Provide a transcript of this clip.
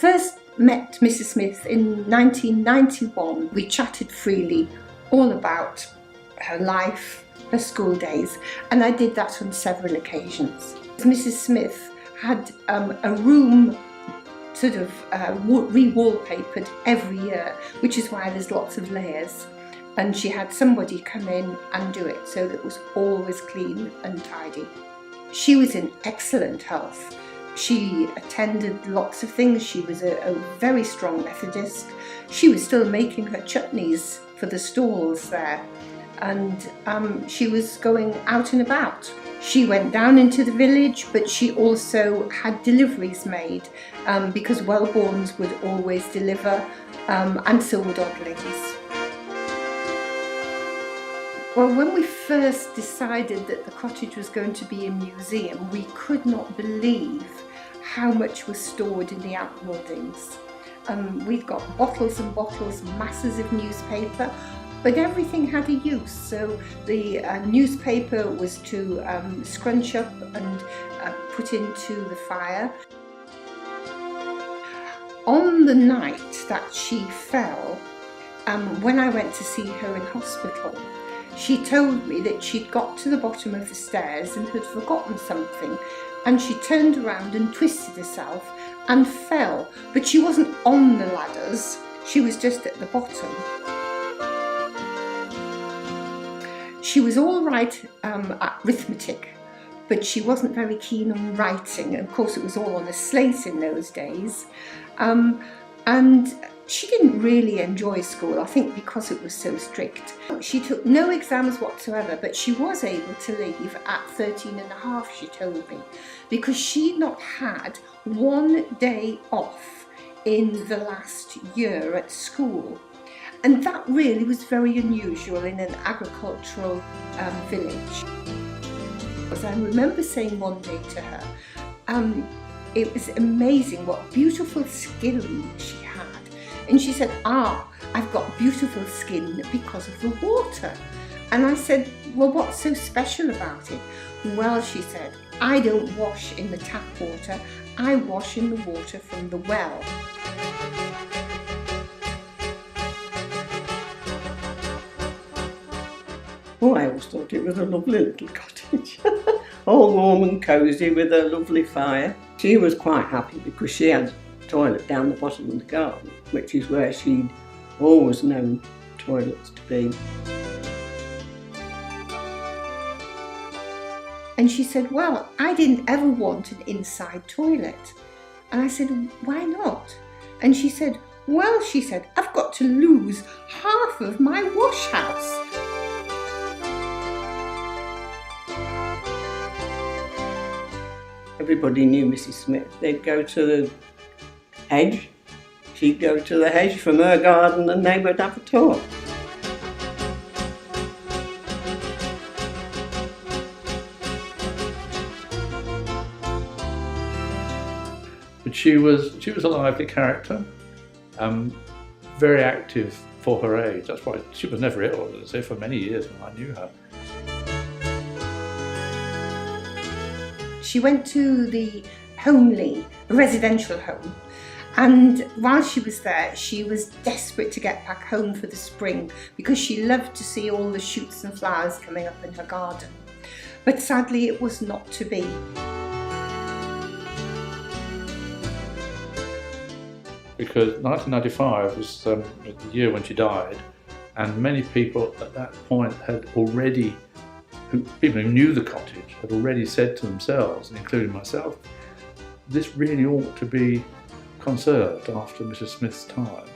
first met Mrs. Smith in 1991. We chatted freely all about her life, her school days, and I did that on several occasions. Mrs. Smith had a room sort of re-wallpapered every year, which is why there's lots of layers, and she had somebody come in and do it so that it was always clean and tidy. She was in excellent health. She attended lots of things. She was a very strong Methodist. She was still making her chutneys for the stalls there, and she was going out and about. She went down into the village, but she also had deliveries made because Wellborns would always deliver, and so would Oddlings. Well, when we first decided that the cottage was going to be a museum, we could not believe how much was stored in the outbuildings. We've got bottles and bottles, masses of newspaper, but everything had a use. So the newspaper was to scrunch up and put into the fire. On the night that she fell, when I went to see her in hospital, she told me that she'd got to the bottom of the stairs and had forgotten something, and she turned around and twisted herself and fell, but she wasn't on the ladders, she was just at the bottom. She was all right at arithmetic, but she wasn't very keen on writing, and of course it was all on a slate in those days, and she didn't really enjoy school, I think because it was so strict. She took no exams whatsoever, but she was able to leave at 13 and a half, she told me, because she'd not had one day off in the last year at school. And that really was very unusual in an agricultural village. As I remember saying one day to her, it was amazing what beautiful skin she had. And she said, I've got beautiful skin because of the water. And I said, well, what's so special about it? Well, she said, I don't wash in the tap water, I wash in the water from the well. Well, I always thought it was a lovely little cottage. All warm and cosy with a lovely fire. She was quite happy because she had a toilet down the bottom of the garden, which is where she'd always known toilets to be. And she said, well, I didn't ever want an inside toilet. And I said, why not? And she said, well, she said, I've got to lose half of my wash house. Everybody knew Mrs. Smith. They'd go to the hedge, she'd go to the hedge from her garden, and they would have a talk. But she was a lively character, very active for her age. That's why she was never ill, as I say, for many years when I knew her. She went to the homely residential home, and while she was there she was desperate to get back home for the spring because she loved to see all the shoots and flowers coming up in her garden. But sadly it was not to be. Because 1995 was the year when she died, and many people at that point had already, people who knew the cottage had already said to themselves, including myself, this really ought to be conserved after Mrs. Smith's time.